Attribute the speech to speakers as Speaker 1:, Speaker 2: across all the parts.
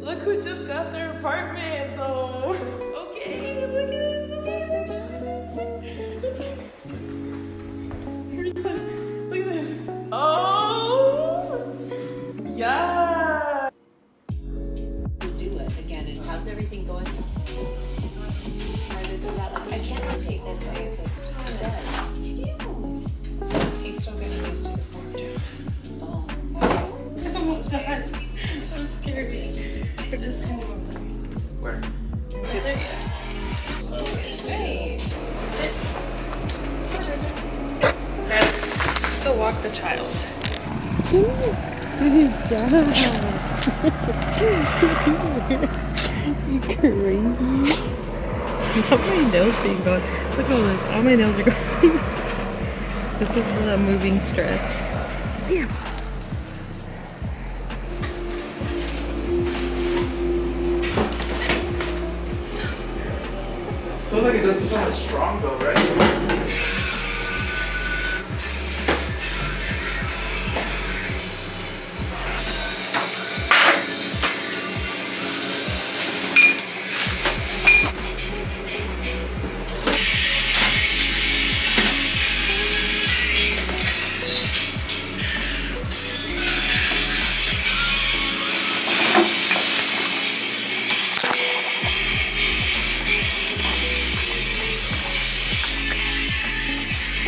Speaker 1: Look who just got their apartment though. Okay, look at this. Here's the, look at this. Oh, yeah.
Speaker 2: Do it again. And how's everything going? Try this or that. Like, I can't rotate this. Like, it takes time. He's still getting used to the form too. Oh.
Speaker 1: I'm almost done. I'm scared. Just come on.
Speaker 3: Where?
Speaker 1: Hey. Let's go walk the child.
Speaker 4: Good job. You crazy. Not my nails being gone. Look at all this. All my nails are gone. This is moving stress. Yeah.
Speaker 3: Feels like it doesn't smell as strong though, right?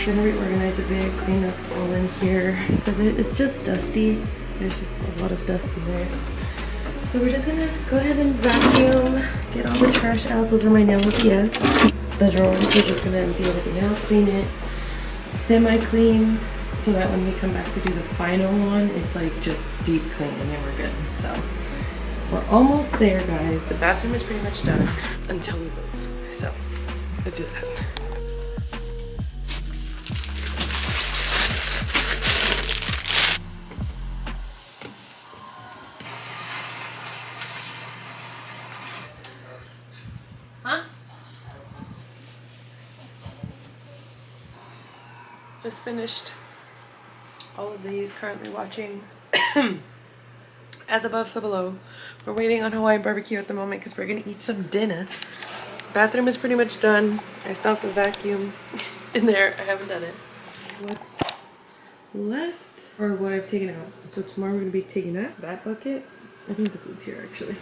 Speaker 4: I'm gonna reorganize a bit, clean up all in here because it's just dusty. There's just a lot of dust in there. So we're just gonna go ahead and vacuum, get all the trash out. Those are my nails, yes. The drawers, we're just gonna empty everything out, clean it, semi-clean, so that when we come back to do the final one, it's like just deep clean and then we're good. So we're almost there, guys. The bathroom is pretty much done until we move. So let's do that. Just finished all of these, currently watching As Above, So Below. We're waiting on Hawaiian barbecue at the moment because we're gonna eat some dinner. Bathroom is pretty much done. I still have to vacuum in there. I haven't done it. What's left, or what I've taken out. So tomorrow we're gonna be taking that bucket. I think the food's here actually.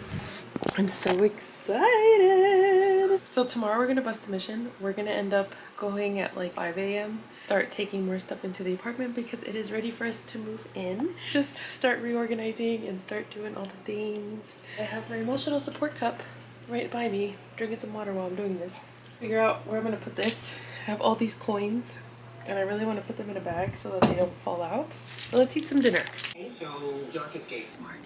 Speaker 4: I'm so excited. So tomorrow we're gonna bust a mission. We're gonna end up going at like 5 a.m. Start taking more stuff into the apartment because it is ready for us to move in. Just start reorganizing and start doing all the things. I have my emotional support cup right by me, drinking some water while I'm doing this. Figure out where I'm gonna put this. I have all these coins and I really want to put them in a bag so that they don't fall out. But let's eat some dinner.
Speaker 2: So, darkest gate.
Speaker 4: Morning.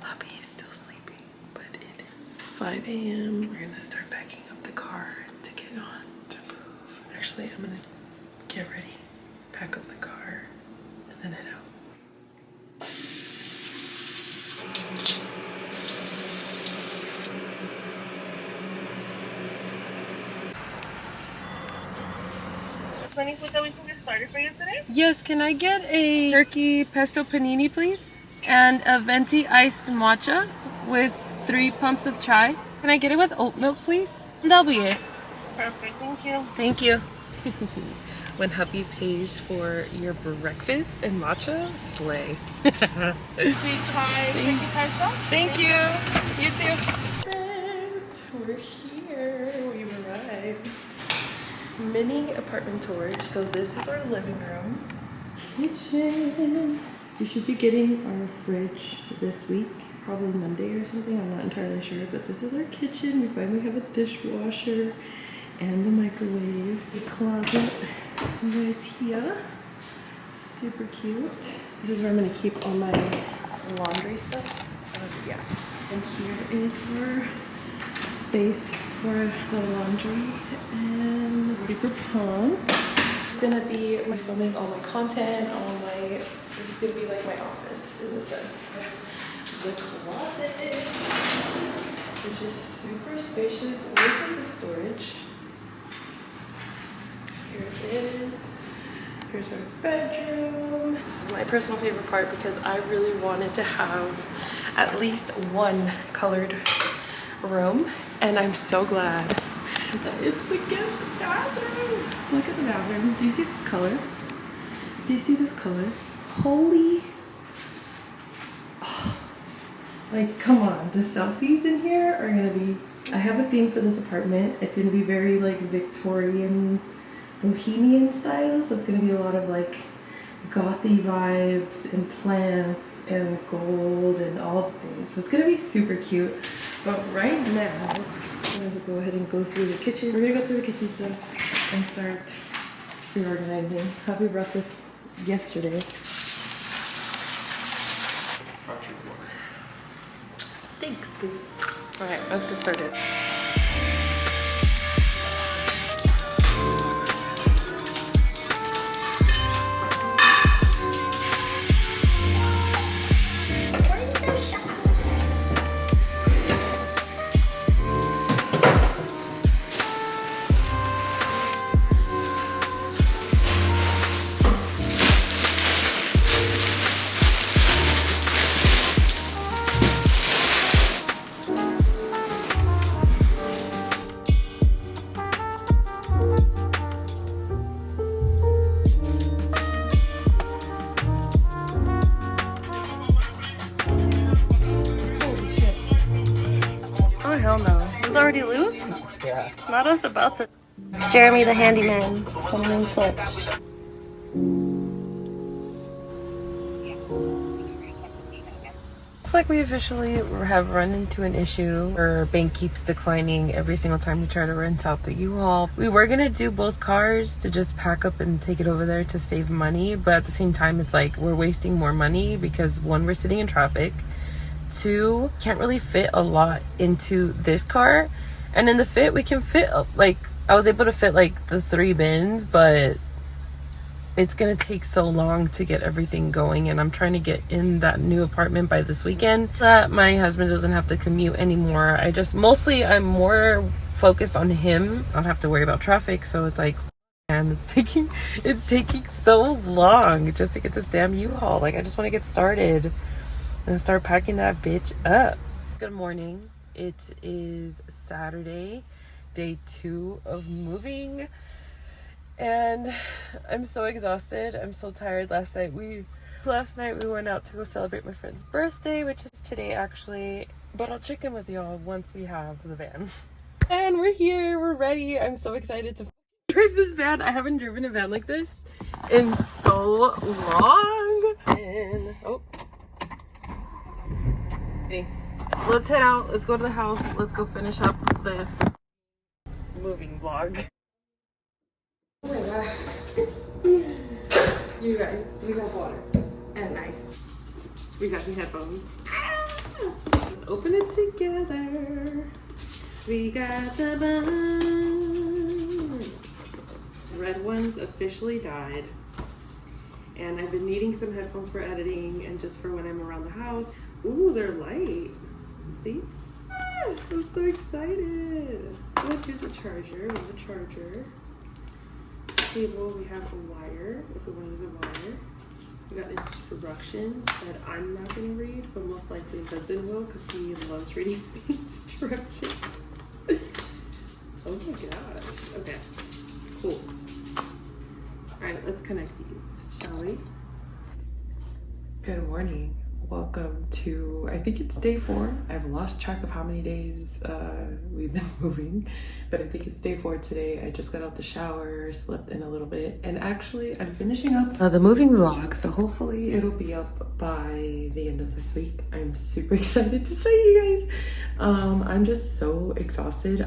Speaker 4: Hubby is still sleeping, but it is 5 a.m. We're gonna start packing up the car to get on to move. Actually, I'm gonna get ready, pack up the car, and then head out.
Speaker 1: Any food that we can get started for you today?
Speaker 4: Yes, can I get a turkey pesto panini, please? And a venti iced matcha with 3 pumps of chai. Can I get it with oat milk, please? That'll be it.
Speaker 1: Perfect, thank you.
Speaker 4: Thank you. When hubby pays for your breakfast and matcha, slay.
Speaker 1: Sweet chai, turkey pesto.
Speaker 4: Thank you. You too.
Speaker 1: We're here. We've arrived. Mini apartment tour. So this is our living room.
Speaker 4: Kitchen. We should be getting our fridge this week, probably Monday or something. I'm not entirely sure, but this is our kitchen. We finally have a dishwasher and a microwave. A closet right here. Super cute. This is where I'm gonna keep all my laundry stuff. Yeah. And here is our space for the laundry and paper pumped. It's gonna be my filming all my content, this is gonna be like my office in the sense. The closet, which is super spacious. Look at the storage. Here it is. Here's our bedroom. This is my personal favorite part because I really wanted to have at least one colored room, and I'm so glad that it's the guest bathroom. Look at the bathroom. Do you see this color? Do you see this color? Holy, oh, like, come on, the selfies in here are gonna be, I have a theme for this apartment. It's gonna be very like Victorian bohemian style, so it's gonna be a lot of like gothy vibes and plants and gold and all the things. So it's gonna be super cute. But right now, I'm gonna go ahead and go through the kitchen. We're gonna go through the kitchen stuff and start reorganizing. Happy brought this yesterday. Thanks, boo. Alright, let's get started. Oh hell no. It's already loose?
Speaker 3: Yeah.
Speaker 4: Not us about to. Jeremy the handyman coming in clutch. Looks like we officially have run into an issue. Our bank keeps declining every single time we try to rent out the U-Haul. We were gonna do both cars to just pack up and take it over there to save money, but at the same time it's like we're wasting more money because one, we're sitting in traffic. Two, can't really fit a lot into this car, and in the fit we can fit like I was able to fit like the 3 bins, but it's gonna take so long to get everything going, and I'm trying to get in that new apartment by this weekend that my husband doesn't have to commute anymore. I'm more focused on him. I don't have to worry about traffic, so it's like, and it's taking so long just to get this damn U-Haul. Like, I just want to get started and start packing that bitch up. Good morning. It is Saturday, day 2 of moving, and I'm so exhausted. I'm so tired. Last night we went out to go celebrate my friend's birthday, which is today actually, but I'll check in with y'all once we have the van. And we're here, we're ready. I'm so excited to drive this van. I haven't driven a van like this in so long. And hey, let's head out. Let's go to the house. Let's go finish up this moving vlog. Oh my god. You guys, we got water and ice. We got the headphones. Let's open it together. We got the buns. Red ones officially died. And I've been needing some headphones for editing and just for when I'm around the house. Ooh, they're light. See? I'm so excited. Oh, here's a charger. We have a charger. Cable, we have a wire if we want to use a wire. We got instructions that I'm not going to read, but most likely my husband will because he loves reading instructions. Oh my gosh. Okay. Cool. Alright, let's connect these, shall we? Good morning. Welcome to, I think it's day 4. I've lost track of how many days we've been moving, but I think it's day 4 today. I just got out the shower, slept in a little bit, and actually I'm finishing up the moving vlog, so hopefully it'll be up by the end of this week. I'm super excited to show you guys. I'm just so exhausted.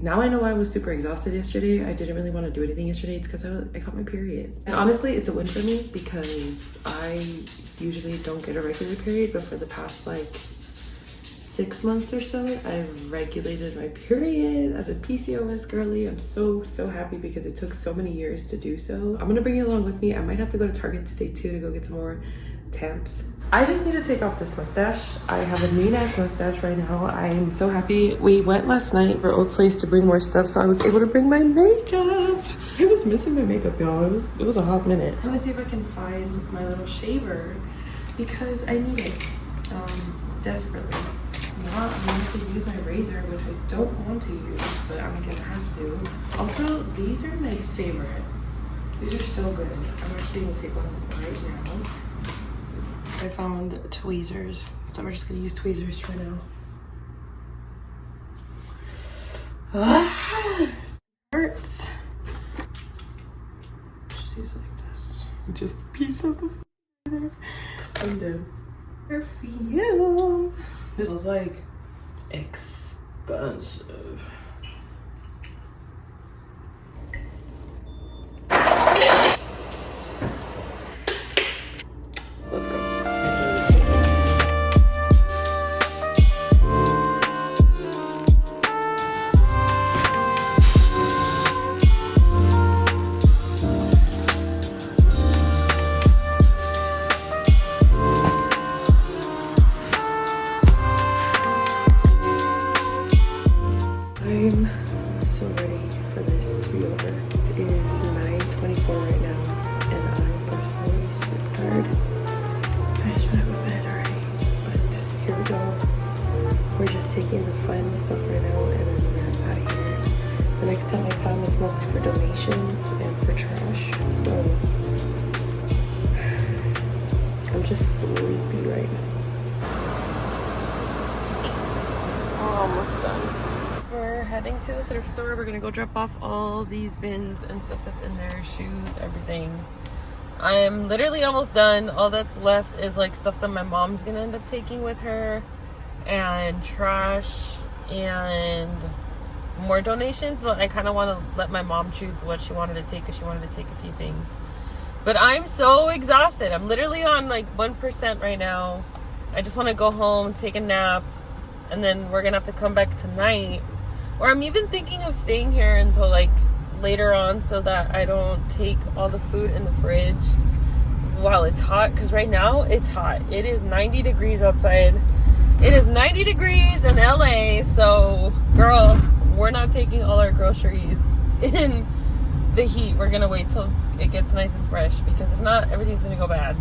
Speaker 4: Now I know why I was super exhausted yesterday. I didn't really want to do anything yesterday. It's because I got my period. And honestly, it's a win for me because I usually don't get a regular period, but for the past like 6 months or so, I've regulated my period as a PCOS girly. I'm so happy because it took so many years to do so. I'm gonna bring you along with me. I might have to go to Target today too to go get some more temps. I just need to take off this mustache. I have a mean ass mustache right now. I'm so happy. We went last night for Oak Place to bring more stuff, so I was able to bring my makeup. I was missing my makeup, y'all. It was a hot minute. I'm gonna see if I can find my little shaver because I need it. desperately. Not wanting to use my razor, which I don't want to use, but I'm gonna have to. Also, these are my favorite. These are so good. I'm actually gonna take one right now. I found tweezers, so we're just gonna use tweezers for now. Hurts. Just use it like this. Just a piece of the. I'm done. Perfume. This is like expensive. Let's go. I'm so ready for this to be over. It is 9:24 right now, and I'm personally super tired. I just want to go to bed already, but here we go. We're just taking the final stuff right now, and then we're out of here. The next time I come, it's mostly for donations and for trash, so I'm just sleepy right now. Almost done. We're heading to the thrift store. We're gonna go drop off all these bins and stuff that's in there, shoes, everything. I am literally almost done. All that's left is like stuff that my mom's gonna end up taking with her, and trash and more donations, but I kind of want to let my mom choose what she wanted to take, because she wanted to take a few things. But I'm so exhausted. I'm literally on like 1% right now. I just want to go home, take a nap, and then we're gonna have to come back tonight. Or I'm even thinking of staying here until like later on, so that I don't take all the food in the fridge while it's hot, because right now it's hot. It is 90 degrees outside. It is 90 degrees in LA, so girl, we're not taking all our groceries in the heat. We're gonna wait till it gets nice and fresh, because if not, everything's gonna go bad.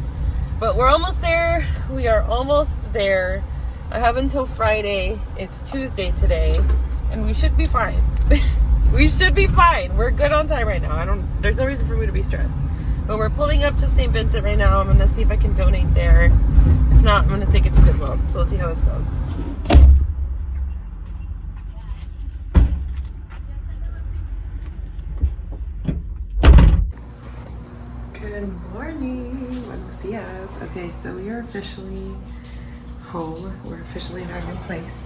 Speaker 4: But we're almost there. We are almost there. I have until Friday. It's Tuesday today, and we should be fine. We should be fine. We're good on time right now. There's no reason for me to be stressed. But we're pulling up to St. Vincent right now. I'm gonna see if I can donate there. If not, I'm gonna take it to Goodwill. So let's see how this goes. Good morning. Buenos dias. Okay, so we are officially home. We're officially in our new place.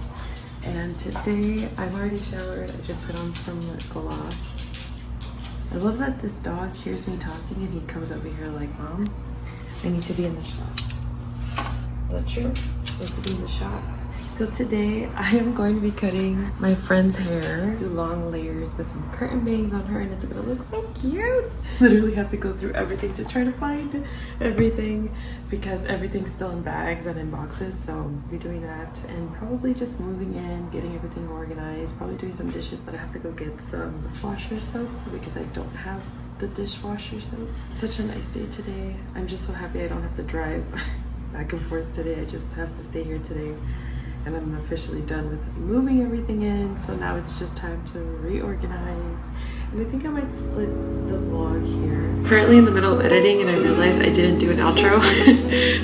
Speaker 4: And today I'm already showered. I just put on some lip gloss. I love that this dog hears me talking and he comes over here like, Mom, I need to be in the shop. Is that true? I need to be in the shop. So today I am going to be cutting my friend's hair. Do long layers with some curtain bangs on her, and it's gonna look so cute. Literally have to go through everything to try to find everything, because everything's still in bags and in boxes. So I'll be doing that, and probably just moving in, getting everything organized, probably doing some dishes, but I have to go get some washer soap because I don't have the dishwasher soap. It's such a nice day today. I'm just so happy I don't have to drive back and forth today. I just have to stay here today. And I'm officially done with moving everything in, so now it's just time to reorganize. And I think I might split the vlog here. Currently in the middle of editing, and I realized I didn't do an outro.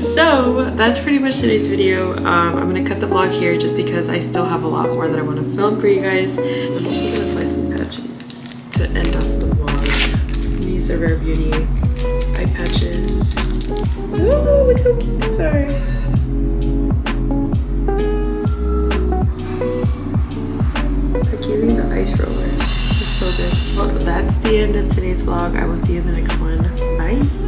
Speaker 4: So that's pretty much today's video. I'm gonna cut the vlog here just because I still have a lot more that I want to film for you guys. I'm also gonna apply some patches to end off the vlog. These are Rare Beauty eye patches. Ooh, look how cute these are. Using the ice roller is so good. Well, that's the end of today's vlog. I will see you in the next one. Bye.